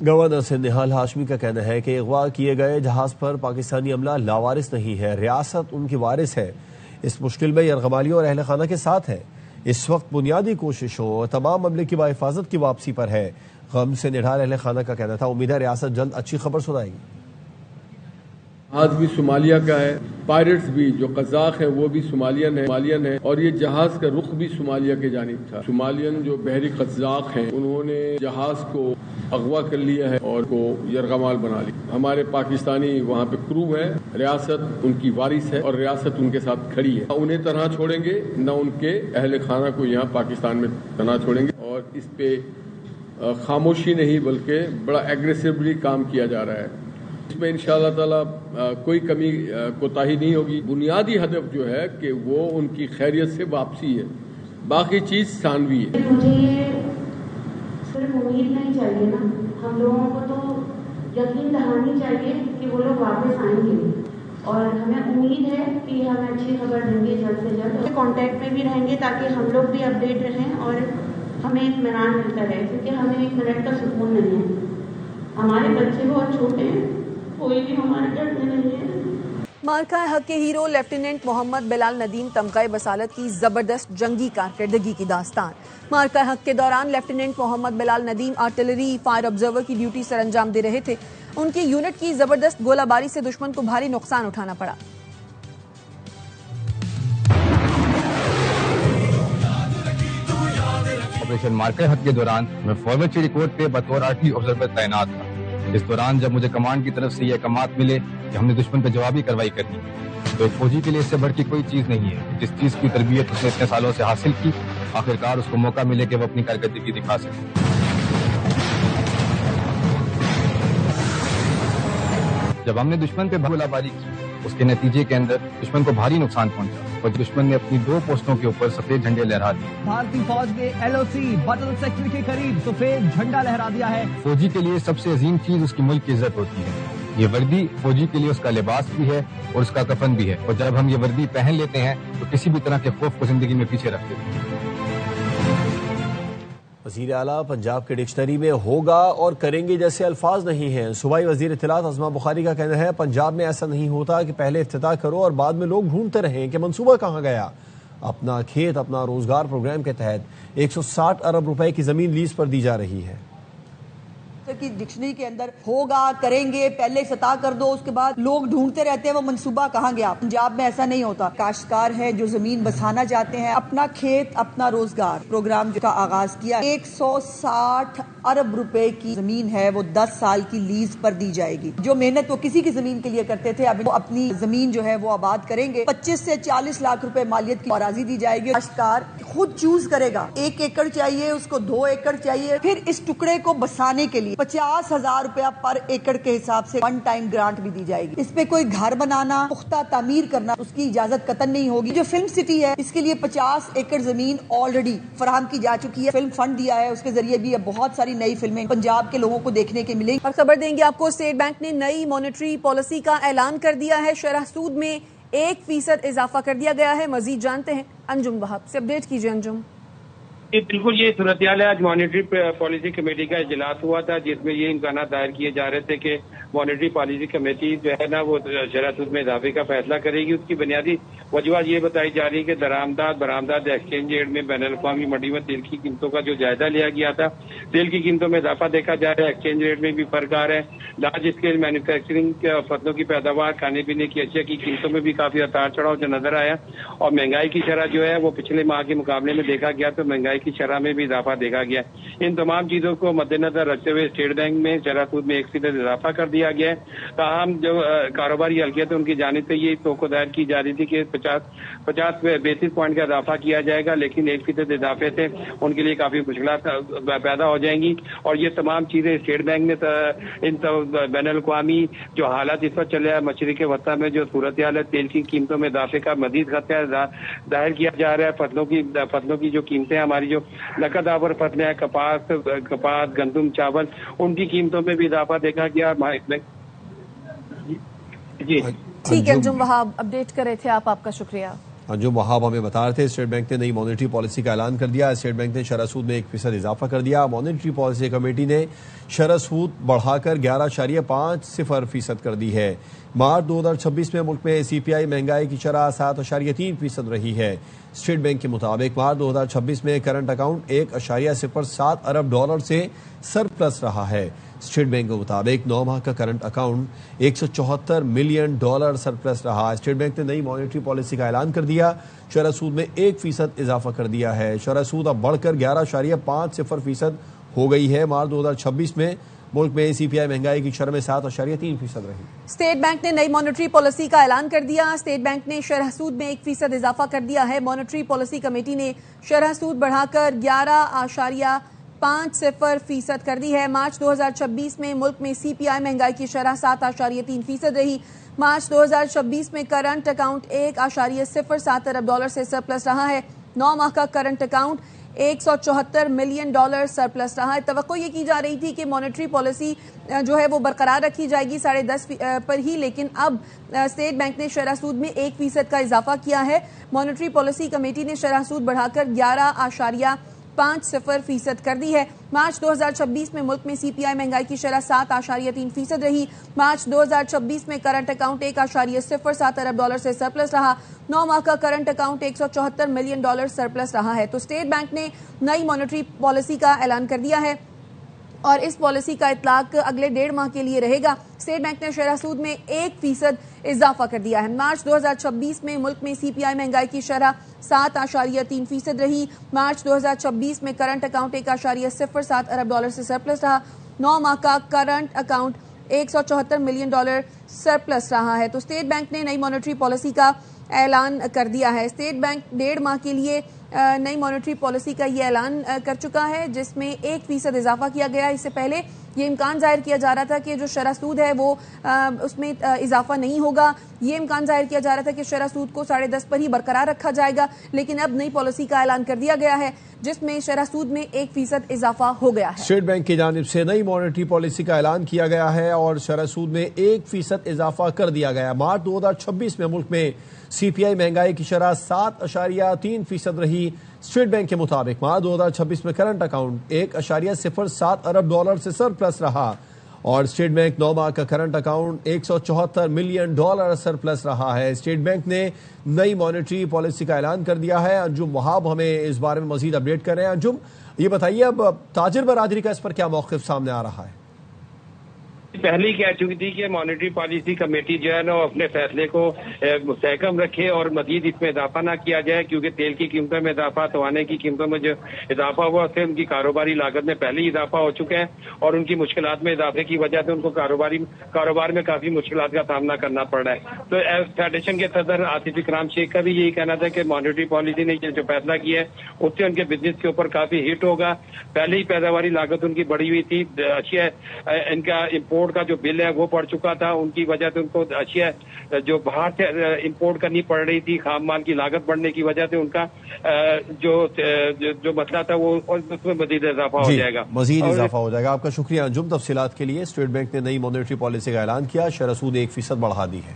Governor Sindh Nihal Hashmi کا کہنا ہے کہ اغوا کیے گئے جہاز پر پاکستانی عملہ لاوارث نہیں ہے، ریاست ان کی وارث ہے۔ اس مشکل میں یرغمالیوں اور اہل خانہ کے ساتھ ہے۔ اس وقت بنیادی کوششوں اور تمام عملے کی بحفاظت کی واپسی پر ہے۔ غم سے نڈھال اہل خانہ کا کہنا تھا، امید ہے ریاست جلد اچھی خبر سنائے گی۔ جہاز بھی صومالیہ کا ہے، پائرٹس بھی جو قزاق ہیں وہ بھی صومالین ہیں اور یہ جہاز کا رخ بھی صومالیہ کے جانب تھا۔ صومالین جو بحری قزاق ہیں انہوں نے جہاز کو اغوا کر لیا ہے اور کو یرغمال بنا لیا۔ ہمارے پاکستانی وہاں پہ کرو ہے، ریاست ان کی وارث ہے اور ریاست ان کے ساتھ کھڑی ہے۔ انہیں تنہا چھوڑیں گے نہ ان کے اہل خانہ کو یہاں پاکستان میں تنہا چھوڑیں گے، اور اس پہ خاموشی نہیں بلکہ بڑا ایگریسولی کام کیا جا رہا ہے۔ اس میں انشاءاللہ تعالی کوئی کمی کوتاہی نہیں ہوگی۔ بنیادی ہدف جو ہے کہ وہ ان کی خیریت سے واپسی ہے، باقی چیز ثانوی ہے۔ مجھے یہ صرف امید نہیں چاہیے نا، ہم لوگوں کو تو یقین دہانی چاہیے کہ وہ لوگ واپس آئیں گے، اور ہمیں امید ہے کہ ہمیں اچھی خبر دیں گے جلد سے جلد۔ کانٹیکٹ میں بھی رہیں گے تاکہ ہم لوگ بھی اپڈیٹ رہیں اور ہمیں اطمینان ملتا رہے، کیونکہ ہمیں ایک منٹ کا سکون نہیں ہے۔ ہمارے بچے بہت چھوٹے ہیں، کوئی بھی ہمارے گھر میں نہیں ہے۔ مارکہ حق کے ہیرو لیفٹیننٹ محمد بلال ندیم تمغہ بصالت کی زبردست جنگی کارکردگی کی داستان۔ مارکہ حق کے دوران لیفٹیننٹ محمد بلال ندیم آرٹلری فائر آبزرور کی ڈیوٹی سر انجام دے رہے تھے۔ ان کی یونٹ کی زبردست گولہ باری سے دشمن کو بھاری نقصان اٹھانا پڑا۔ آپریشن مارکہ حق کے دوران میں فارورڈ چیری کوٹ پہ بطور آرٹلری آبزرور تعینات تھا۔ اس دوران جب مجھے کمانڈ کی طرف سے یہ احکامات ملے کہ ہم نے دشمن پہ جوابی کارروائی کرنی تو ایک فوجی کے لیے اس سے بڑھ کے کوئی چیز نہیں ہے۔ جس چیز کی تربیت اس نے اتنے سالوں سے حاصل کی، آخرکار اس کو موقع ملے کہ وہ اپنی کارکردگی دکھا سکے۔ جب ہم نے دشمن پہ گولہ باری کی، اس کے نتیجے کے اندر دشمن کو بھاری نقصان پہنچا اور دشمن نے اپنی 2 پوسٹوں کے اوپر سفید جھنڈے لہرا دیے۔ بھارتی فوج نے LOC بٹل سیکٹر کے قریب سفید جھنڈا لہرا دیا ہے۔ فوجی کے لیے سب سے عظیم چیز اس کی ملک کی عزت ہوتی ہے۔ یہ وردی فوجی کے لیے اس کا لباس بھی ہے اور اس کا کفن بھی ہے، اور جب ہم یہ وردی پہن لیتے ہیں تو کسی بھی طرح کے خوف کو زندگی میں پیچھے رکھ دیتے ہیں۔ وزیر اعلیٰ پنجاب کے ڈکشنری میں ہوگا اور کریں گے جیسے الفاظ نہیں ہیں۔ صوبائی وزیر اطلاعات عظمہ بخاری کا کہنا ہے، پنجاب میں ایسا نہیں ہوتا کہ پہلے افتتاح کرو اور بعد میں لوگ ڈھونڈتے رہیں کہ منصوبہ کہاں گیا۔ اپنا کھیت اپنا روزگار پروگرام کے تحت 160 ارب روپے کی زمین لیز پر دی جا رہی ہے۔ کی ڈکشنری کے اندر ہوگا، کریں گے، پہلے افتتاح کر دو، اس کے بعد لوگ ڈھونڈتے رہتے ہیں وہ منصوبہ کہاں گیا۔ پنجاب میں ایسا نہیں ہوتا۔ کاشتکار ہے جو زمین بسانا چاہتے ہیں، اپنا کھیت اپنا روزگار پروگرام کا آغاز کیا۔ 160 ارب روپے کی زمین ہے، وہ 10 سال کی لیز پر دی جائے گی۔ جو محنت وہ کسی کی زمین کے لیے کرتے تھے، اب وہ اپنی زمین جو ہے وہ آباد کریں گے۔ 25 سے 40 لاکھ روپے مالیت کی اراضی دی جائے گی۔ کاشتکار خود چوز کرے گا، 1 ایکڑ چاہیے اس کو، 2 ایکڑ چاہیے، پھر اس ٹکڑے کو بسانے کے لیے 50,000 روپیہ پر ایکڑ کے حساب سے 1 ٹائم گرانٹ بھی دی جائے گی۔ اس پہ کوئی گھر بنانا، پختہ تعمیر کرنا، اس کی اجازت قطعاً نہیں ہوگی۔ جو فلم سٹی ہے اس کے لیے 50 ایکڑ زمین آلریڈی فراہم کی جا چکی ہے، فلم فنڈ دیا ہے، اس کے ذریعے بھی اب بہت ساری نئی فلمیں پنجاب کے لوگوں کو دیکھنے کے ملیں۔ اور خبر دیں گے آپ کو، اسٹیٹ بینک نے نئی مانیٹری پالیسی کا اعلان کر دیا ہے۔ شرح سود میں 1% اضافہ کر دیا گیا ہے۔ مزید جانتے ہیں انجم وہاب سے، اپڈیٹ کیجیے انجم۔ بالکل یہ صورتحال ہے۔ آج مانیٹری پالیسی کمیٹی کا اجلاس ہوا تھا جس میں یہ امکانات ظاہر کیے جا رہے تھے کہ مانیٹری پالیسی کمیٹی جو ہے نا وہ شرح سود میں اضافے کا فیصلہ کرے گی۔ اس کی بنیادی وجوہات یہ بتائی جا رہی ہے کہ درآمدات برآمدات ایکسچینج ریٹ میں بین الاقوامی منڈی میں تیل کی قیمتوں کا جو جائزہ لیا گیا تھا، تیل کی قیمتوں میں اضافہ دیکھا جا رہا ہے، ایکسچینج ریٹ میں بھی فرق آ رہا ہے۔ لارج اسکیل مینوفیکچرنگ فصلوں کی پیداوار، کھانے پینے کی اشیاء کی قیمتوں میں بھی کافی اتار چڑھاؤ جو نظر آیا، اور مہنگائی کی شرح جو ہے وہ پچھلے ماہ کے مقابلے میں دیکھا گیا تو مہنگائی کی شرح میں بھی اضافہ دیکھا گیا۔ ان تمام چیزوں کو مد نظر رکھتے ہوئے اسٹیٹ بینک میں شرح سود میں 1% اضافہ کر دیا گیا ہے۔ تاہم جو کاروباری حلقیت ہے ان کی جانب سے یہ توقع ظاہر کی جا رہی تھی کہ 50 بیسس پوائنٹ کا اضافہ کیا جائے گا، لیکن 1% اضافے سے ان کے لیے کافی مشکلات پیدا ہو جائیں گی۔ اور یہ تمام چیزیں اسٹیٹ بینک نے ان بین الاقوامی جو حالات اس وقت چل رہا ہے، مشرق وسطی میں جو صورتحال ہے، تیل کی قیمتوں میں اضافے کا مزید خطرہ ظاہر کیا جا رہا ہے۔ فصلوں کی جو قیمتیں ہماری جو نقد آور فصلیں ہیں، کپاس، گندم، چاول، ان کی قیمتوں میں بھی اضافہ دیکھا گیا۔ جی ٹھیک ہے انجم وہاب، اپڈیٹ کر رہے تھے آپ کا شکریہ۔ انجم وہاب ہمیں بتا رہے تھے اسٹیٹ بینک نے نئی مانیٹری پالیسی کا اعلان کر دیا. اسٹیٹ بینک نے شرح سود میں 1% اضافہ کر دیا. مانیٹری پالیسی کمیٹی نے شرح سود بڑھا کر 11.50% کر دی ہے. مارچ 2026 میں ملک میں سی پی آئی مہنگائی کی شرح 7.3% رہی ہے. اسٹیٹ بینک کے مطابق مارچ 2026 میں کرنٹ اکاؤنٹ $1.07 ارب سے سرپلس رہا ہے. اسٹیٹ بینک کے مطابق 9 ماہ کا کرنٹ اکاؤنٹ $174 ملین سرپلس رہا. اسٹیٹ بینک نے نئی مانیٹری پالیسی کا اعلان کر دیا. شرح سود میں 1% اضافہ کر دیا ہے. شرح سود اب بڑھ کر 11.50% ہو گئی ہے. مارچ 2026 میں ملک میں سی پی آئی مہنگائی کی شرح میں 7.3% رہی. اسٹیٹ بینک نے نئی مانیٹری پالیسی کا اعلان کر دیا. اسٹیٹ بینک نے شرح سود میں 1% اضافہ کر دیا ہے. مانیٹری پالیسی کمیٹی نے شرح سود بڑھا کر 11.50% کر دی ہے. مارچ 2026 میں ملک میں سی پی آئی مہنگائی کی شرح 7.3% رہی. مارچ 2026 میں کرنٹ اکاؤنٹ $1.07 ارب سے سرپلس رہا ہے. 9 ماہ کا کرنٹ اکاؤنٹ $174 ملین سرپلس رہا ہے. توقع یہ کی جا رہی تھی کہ مانیٹری پالیسی جو ہے وہ برقرار رکھی جائے گی 10.5% پر ہی، لیکن اب اسٹیٹ بینک نے شرح سود میں 1% کا اضافہ کیا ہے. مانیٹری پالیسی کمیٹی نے شرح سود بڑھا کر 11.50% کر دی ہے. مارچ 2026 میں ملک میں سی پی آئی مہنگائی کی شرح 7.3% رہی. مارچ 2026 میں کرنٹ اکاؤنٹ $1.07 ارب سے سرپلس رہا. 9 ماہ کا کرنٹ اکاؤنٹ $174 ملین سرپلس رہا ہے. تو اسٹیٹ بینک نے نئی مانیٹری پالیسی کا اعلان کر دیا ہے اور اس پالیسی کا اطلاق اگلے 1.5 ماہ کے لیے رہے گا. اسٹیٹ بینک نے شرح سود میں 1% اضافہ کر دیا ہے. مارچ 2026 میں ملک میں سی پی آئی مہنگائی کی شرح 7.3% رہی. مارچ 2026 میں کرنٹ اکاؤنٹ $1.07 ارب سے سرپلس رہا. 9 ماہ کا کرنٹ اکاؤنٹ $174 ملین سرپلس رہا ہے. تو اسٹیٹ بینک نے نئی مانیٹری پالیسی کا اعلان کر دیا ہے. اسٹیٹ بینک 1.5 ماہ کے لیے نئی مانیٹری پالیسی کا یہ اعلان کر چکا ہے جس میں 1% اضافہ کیا گیا. اس سے پہلے یہ امکان ظاہر کیا جا رہا تھا کہ جو شرح سود ہے وہ اس میں اضافہ نہیں ہوگا. یہ امکان ظاہر کیا جا رہا تھا کہ شرح سود کو 10.5% پر ہی برقرار رکھا جائے گا، لیکن اب نئی پالیسی کا اعلان کر دیا گیا ہے جس میں شرح سود میں 1% اضافہ ہو گیا ہے. اسٹیٹ بینک کی جانب سے نئی مانیٹری پالیسی کا اعلان کیا گیا ہے اور شرح سود میں 1% اضافہ کر دیا گیا. مارچ 2026 میں ملک میں سی پی آئی مہنگائی کی شرح 7.3% رہی. اسٹیٹ بینک کے مطابق مارچ 2026 میں کرنٹ اکاؤنٹ $1.07 ارب سے سرپلس رہا اور اسٹیٹ بینک 9 ماہ کا کرنٹ اکاؤنٹ $174 ملین سرپلس رہا ہے. اسٹیٹ بینک نے نئی مانیٹری پالیسی کا اعلان کر دیا ہے. انجم وہاب ہمیں اس بارے میں مزید اپڈیٹ کر رہے ہیں. انجم، یہ بتائیے اب تاجر برادری کا اس پر کیا موقف سامنے آ رہا ہے؟ پہلے ہی کہہ چکی تھی کہ مانیٹری پالیسی کمیٹی جو ہے نا اپنے فیصلے کو مستحکم رکھے اور مزید اس میں اضافہ نہ کیا جائے، کیونکہ تیل کی قیمتوں میں اضافہ، توانے کی قیمتوں میں جو اضافہ ہوا اس سے ان کی کاروباری لاگت میں پہلے ہی اضافہ ہو چکا ہے اور ان کی مشکلات میں اضافے کی وجہ سے ان کو کاروبار میں کافی مشکلات کا سامنا کرنا پڑ رہا ہے. تو فیڈریشن کے صدر آصف اکرام شیخ کا بھی یہی کہنا تھا کہ مانیٹری پالیسی نے جو فیصلہ کیا ہے اس سے ان کے بزنس کے اوپر کافی ہٹ ہوگا. پہلے ہی پیداواری لاگت ان کی بڑھی ہوئی تھی. اشیاء ان کا امپورٹ کا جو بل ہے وہ پڑ چکا تھا، ان کی وجہ سے ان کو اشیاء جو باہر سے امپورٹ کرنی پڑ رہی تھی، خام مال کی لاگت بڑھنے کی وجہ سے ان کا جو مسئلہ تھا وہ اس میں مزید اضافہ ہو جائے گا. مزید اضافہ ہو جائے گا. آپ کا شکریہ انجم تفصیلات کے لیے. اسٹیٹ بینک نے نئی مانیٹری پالیسی کا اعلان کیا، شرح سود 1% بڑھا دی ہے.